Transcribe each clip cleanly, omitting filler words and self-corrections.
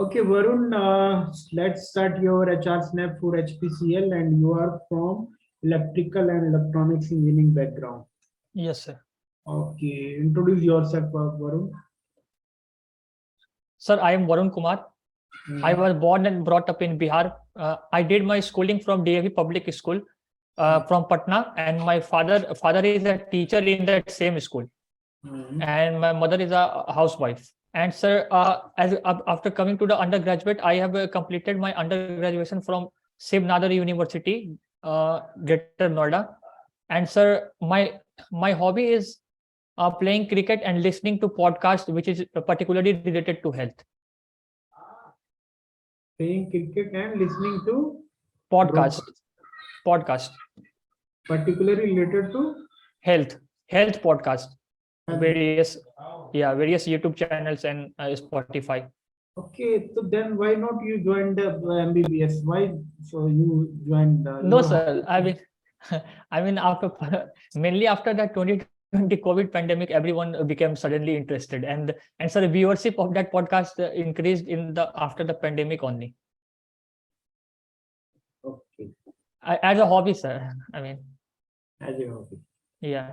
Okay, Varun, let's start your HR snap for HPCL, and you are from electrical and electronics engineering background. Yes, sir. Okay, introduce yourself, Varun. Sir, I am Varun Kumar. I was born and brought up in Bihar. I did my schooling from DAV Public School from Patna, and my father is a teacher in that same school, and my mother is a housewife. And sir, after coming to the undergraduate, I have completed my undergraduation from Shiv Nadar University, Greater Noida. And sir, my hobby is playing cricket and listening to podcasts, which is particularly related to health. Playing cricket and listening to Podcast, particularly related to health podcast, various YouTube channels and Spotify. Okay, so then why not you joined the MBBS? Why so you joined? No, sir. I mean, mainly after that 2020 COVID pandemic, everyone became suddenly interested, and so the viewership of that podcast increased after the pandemic only. Okay, As a hobby, sir. I mean, as a hobby. yeah.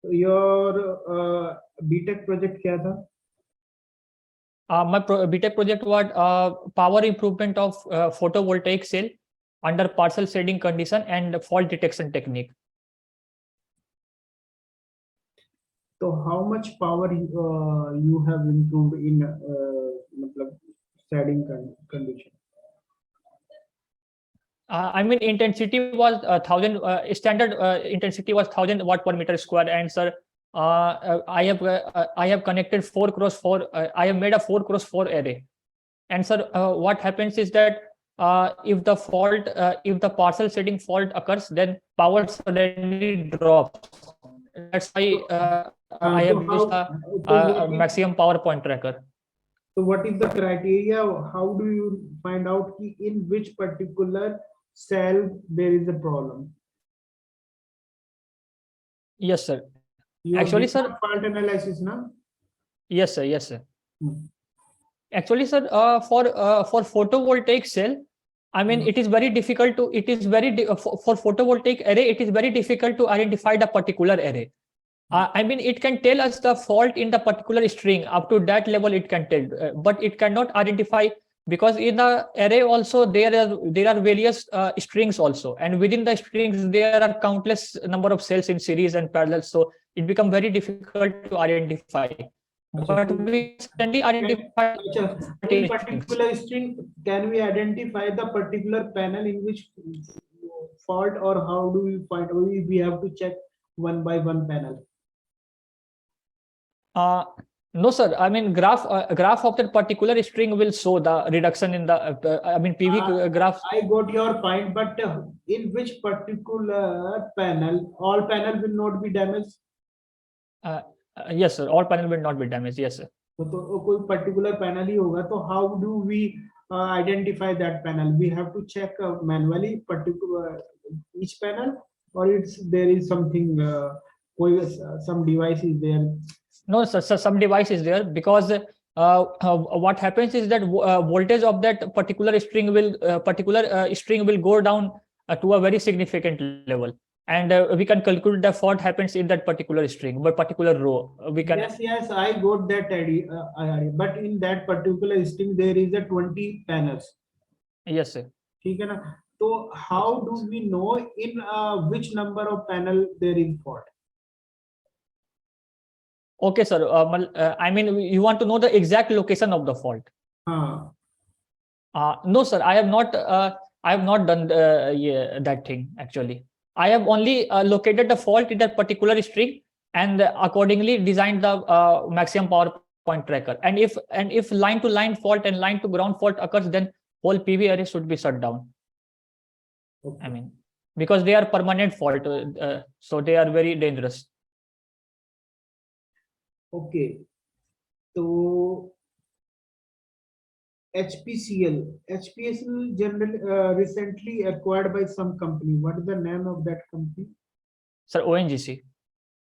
So your B.Tech project क्या था? My B.Tech project was power improvement of photovoltaic cell under partial shading condition and fault detection technique. So how much power you have improved in shading condition? I mean, intensity was 1000. Standard intensity was 1000 watt per meter square. And sir, I have connected 4x4. I have made a 4x4 array. And sir, what happens is that if the partial shading fault occurs, then power suddenly drops. That's why I have used a maximum power point tracker. So what is the criteria? How do you find out in which particular cell there is a problem? Yes, sir. Actually, sir, fault analysis, na? Yes, sir. Yes, sir. Actually, sir, for photovoltaic cell, I mean, it is very difficult to. It is very for photovoltaic array. It is very difficult to identify the particular array. I mean, it can tell us the fault in the particular string. Up to that level, it can tell, but it cannot identify, because in the array also there are various strings also, and within the strings there are countless number of cells in series and parallel. So it becomes very difficult to identify. But we certainly identify in particular string. Can we identify the particular panel in which fault, or how do we find? We have to check one by one panel. No, sir. I mean, graph of that particular string will show the reduction in the. I mean, PV graph. I got your point, but in which particular panel, all panel will not be damaged? Yes, sir. All panel will not be damaged. Yes, sir. तो कोई particular panel ही होगा, तो how do we identify that panel? We have to check manually particular each panel, or there is something some device is there? No, sir. Some device is there, because what happens is that voltage of that particular string will go down to a very significant level, and we can calculate the fault happens in that particular string, but particular row. We can. Yes, I got that idea. But in that particular string there is a 20 panels. Yes, sir. ठीक है ना? So how do we know in which number of panel there is fault? Okay, sir. I mean, you want to know the exact location of the fault? No, sir. I have not done that thing actually. I have only located the fault in that particular string and accordingly designed the maximum power point tracker. And if line to line fault and line to ground fault occurs, then whole PV array should be shut down. Okay. I mean, because they are permanent fault, so they are very dangerous. Okay, so HPCL generally recently acquired by some company. What is the name of that company? Sir, ONGC.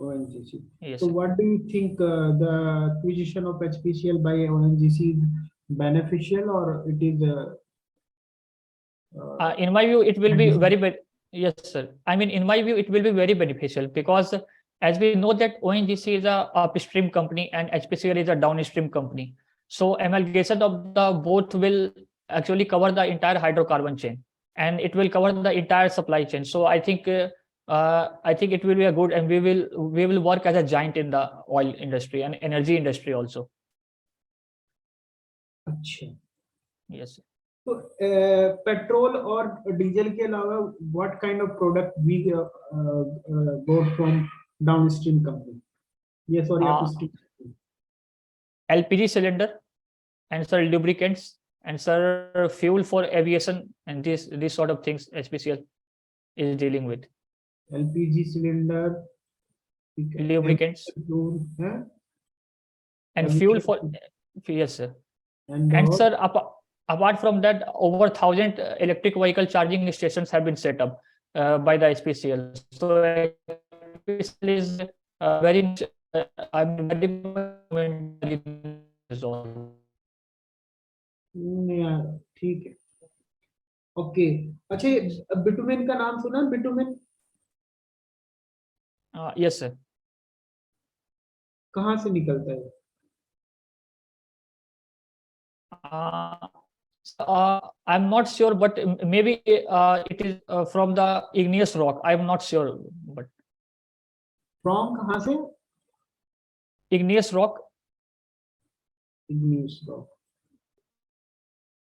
ONGC. Yes, So sir. what do you think the acquisition of HPCL by ONGC is beneficial or it is In my view, it will be beneficial? very yes, sir. I mean, in my view, it will be very beneficial because as we know that ONGC is a upstream company and HPCL is a downstream company. So amalgamation of the both will actually cover the entire hydrocarbon chain and it will cover the entire supply chain. So I think it will be a good, and we will work as a giant in the oil industry and energy industry also. अच्छा. Yes. तो petrol और diesel के अलावा what kind of product we go from downstream company? Yes और upstream? LPG cylinder and sir lubricants and sir fuel for aviation and these sort of things HPCL is dealing with. LPG cylinder, Lubricants and fuel for yes sir. And sir apart from that, over 1,000 electric vehicle charging stations have been set up by the HPCL. So HPCL is very ठीक है. Okay. अच्छा, bitumen का नाम सुना? Bitumen yes sir. कहाँ से निकलता है? I'm not sure, but maybe it is from the igneous rock. I'm not sure, but from कहाँ से? igneous rock. igneous rock.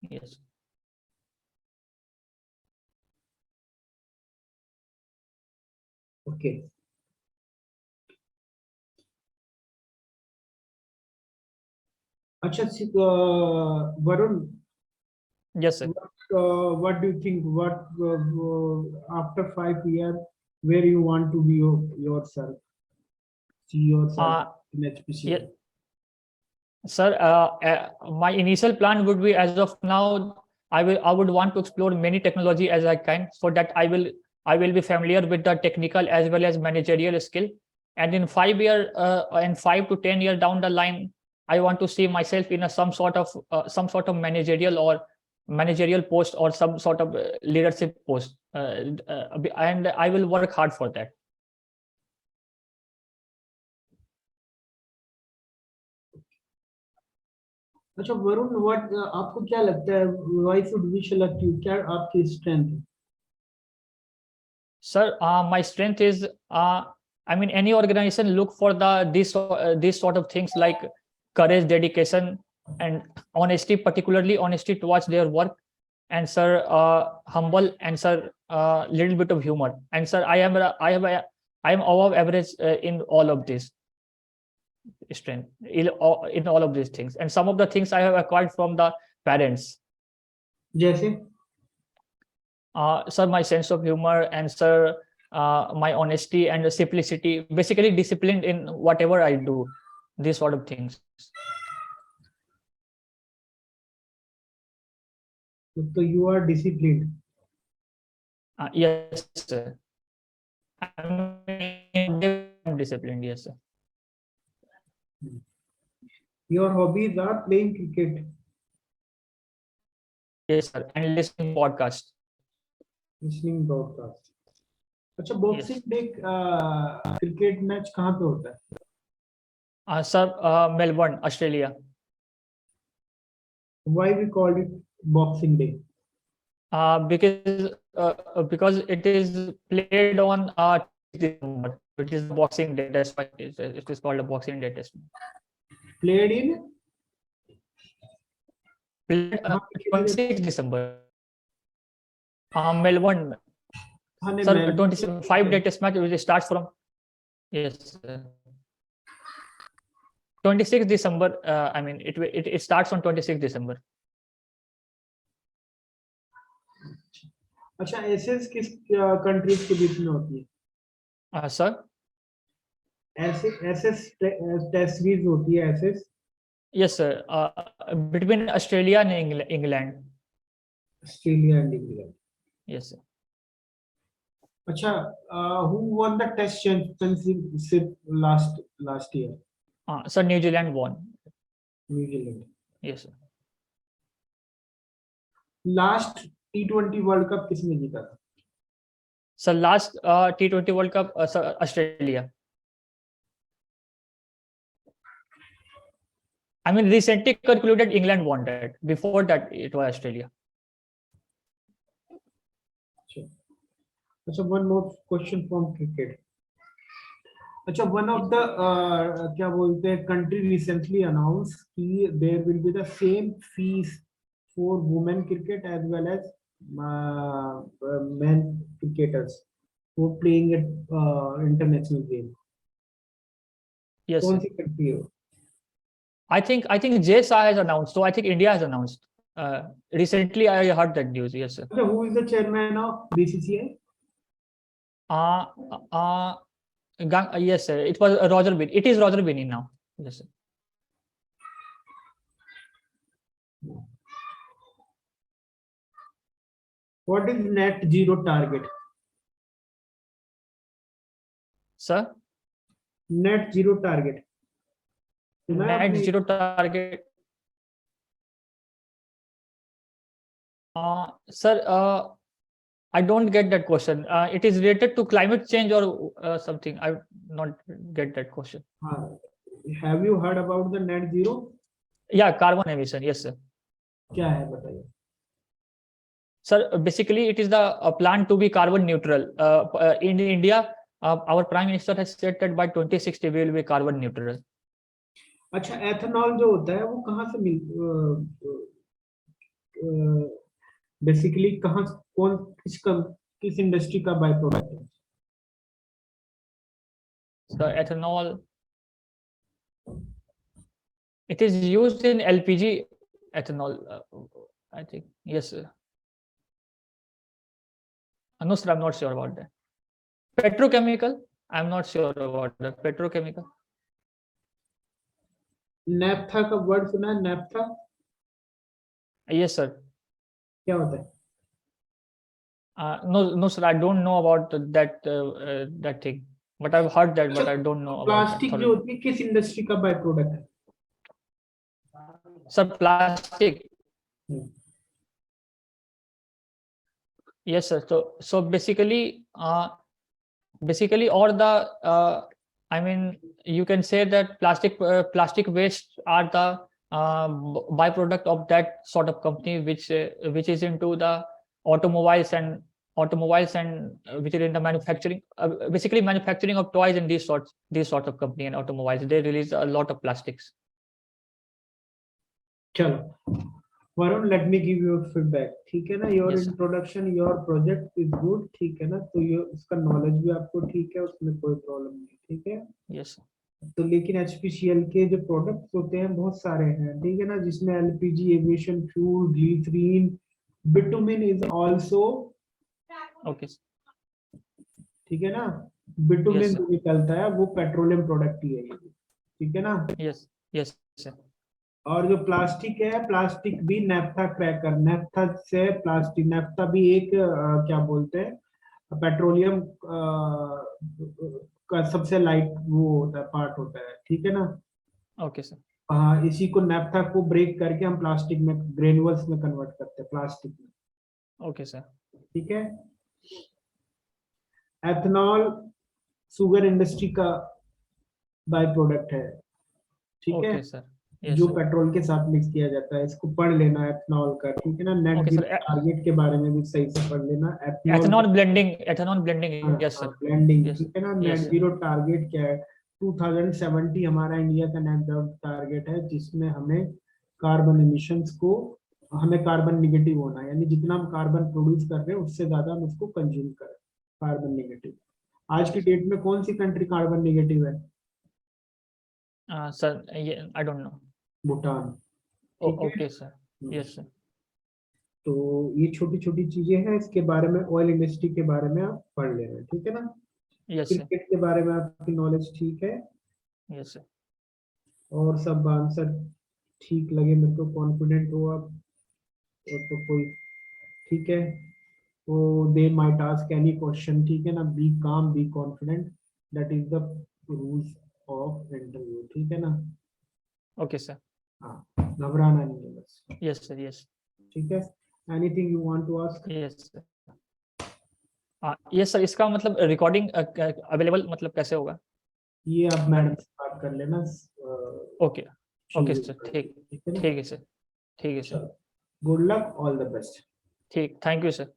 Yes. Okay. अच्छा, Varun. Yes sir. What do you think? What after 5 years, where you want to be yourself? See yourself in HPCL. Yeah. Sir, my initial plan would be, as of now, I would want to explore many technology as I can, so that I will be familiar with the technical as well as managerial skill. And in 5 year and 5 to 10 years down the line, I want to see myself in some sort of managerial post or some sort of leadership post, and I will work hard for that. अच्छा Varun, what आपको क्या लगता है, why should we select you? क्या आपकी strength है? Sir, my strength is I mean, any organization look for these sort of things like courage, dedication, and honesty, particularly honesty towards their work, and sir, humble, and sir, little bit of humor, and sir, I am above average in all of this strength, in all of these things, and some of the things I have acquired from the parents. जैसे sir, my sense of humor, and sir, my honesty and simplicity, basically disciplined in whatever I do, these sort of things. So you are disciplined. Yes sir, I'm disciplined. Yes sir. Your hobbies are playing cricket. Yes sir, and listening podcast. Listening broadcast. अच्छा, boxing day cricket match कहाँ पे होता है? Sir, Melbourne, Australia. Why we call it Boxing Day? Because it is played on December, which is Boxing Day. That's why it is called a Boxing Day test. Played in 26 December. Melbourne. Sir, 25-day test match which starts from 26 December. I mean, it starts on 26 December. अच्छा, SS किस countries के बीच में होती है? Sir, SS test series होती है SS? yes sir, between Australia and England. Australia and England. Yes sir. अच्छा, who won the test championship last year? Sir, New Zealand won. New Zealand. Yes, sir. Last T20 world cup किसने जीता था? Sir, last T20 World Cup, sir, Australia. I mean, recently concluded England won that. Before that, it was Australia. अच्छा, one more question from cricket. अच्छा, one of the क्या बोलते हैं country recently announced कि there will be the same fees for women cricket as well as men cricketers who are playing at international game. Yes, कौन sir. सी country है वो? I think JSA has announced. So I think India has announced. Recently, I heard that news. Yes, sir. अच्छा, who is the chairman of BCCL? Yes, sir. It was Roger Bin. It is Roger Binny now. Yes, sir. What is net zero target? Sir, Net zero target. net zero target. Sir, I don't get that question. It is related to climate change or something. I not get that question. Have you heard about the net zero? Yeah, carbon emission. Yes, sir. क्या है बताइए? Sir, basically, it is the plan to be carbon neutral. In India, our Prime Minister has said that by 2060 we will be carbon neutral. अच्छा, ethanol जो होता है वो कहाँ से बेसिकली कहाँ किस इंडस्ट्री का बाय प्रोडक्ट है? The ethanol, it is used in LPG ethanol. I think yes, sir. No, sir, I'm not sure about that. Petrochemical, I'm not sure about the petrochemical. नैप्था का वर्ड सुना है? नैप्था? Yes, sir. क्या होता है? No, sir, I don't know about that thing. But I've heard that, but I don't know about plastic that. जो होती है किस इंडस्ट्री का बाय प्रोडक्ट है? Sir, plastic. Yes, sir. So basically, all the I mean, you can say that plastic waste are the byproduct of that sort of company which is into the automobiles and which is in the manufacturing, basically manufacturing of toys and these sorts of company and automobiles. They release a lot of plastics. चलो Varun, let me give you feedback, ठीक है ना? Your Yes, sir. Introduction, your project is good, ठीक है ना? तो ये उसका नॉलेज भी आपको ठीक है, उसमें कोई प्रॉब्लम नहीं, ठीक है? Yes, sir. तो लेकिन HPCL के जो प्रोडक्ट्स होते हैं बहुत सारे हैं, ठीक है ना? जिसमें LPG, aviation fuel, glycerine, bitumen is also, Okay, sir. ठीक है ना? Bitumen Yes, sir. जो निकलता है वो पेट्रोलियम प्रोडक्ट ही है ये, ठीक है ना? Yes, sir. और जो प्लास्टिक है, प्लास्टिक भी नैफ्था क्रैकर, नैफ्था से प्लास्टिक, नैफ्था भी एक क्या बोलते हैं, पेट्रोलियम का सबसे लाइट वो होता है, पार्ट होता है, ठीक है ना? Okay, sir. हाँ, इसी को नैफ्था को ब्रेक करके हम प्लास्टिक में, ग्रेनुअल्स में कन्वर्ट करते हैं, प्लास्टिक में। Okay, sir. ठीक है? एथेनॉल शुगर इंडस्ट्री का बाय प्रोडक्ट है, ठीक है? Okay, sir. Yes, जो sir. पेट्रोल के साथ मिक्स किया जाता है, इसको पढ़ लेना एथेनॉल का, ठीक है ना? Net Okay, zero sir. Target के बारे में भी सही से पढ़ लेना। Ethanol blending. Yes, sir. Blending, Yes, ठीक है ना? yes, net sir. Zero target क्या है? 2070 हमारा इंडिया का नेट जीरो टारगेट है, जिसमें हमें कार्बन एमिशंस को, हमें कार्बन निगेटिव होना है, यानी जितना हम कार्बन प्रोड्यूस कर रहे हैं उससे ज्यादा हम उसको कंज्यूम करें, कार्बन निगेटिव। आज की डेट में कौन सी कंट्री कार्बन निगेटिव है? Sir, I don't know. Bhutan, ठीक है? Okay, sir. Yes, sir. तो ये छोटी छोटी चीजें हैं, इसके बारे में, ऑयल इंडस्ट्री के बारे में आप पढ़ लेना, ठीक है ना? Yes, sir. क्रिकेट के बारे में आपकी नॉलेज ठीक है, Yes, sir. और सब आंसर ठीक लगे, मेरे को कॉन्फिडेंट हो आप, और तो कोई, ठीक है? So they might ask any question, ठीक है ना? Be calm, be confident. That is the rules of interview, ठीक है ना? Okay sir. हाँ, घबराना नहीं है बस. Yes sir. Yes. ठीक है? Anything you want to ask? Yes sir. yes sir. इसका मतलब रिकॉर्डिंग अवेलेबल मतलब कैसे होगा? ये आप मैडम से बात कर लेना. Okay okay sir. ठीक है सर. ठीक है sir. Good luck, all the best. ठीक. Thank you sir.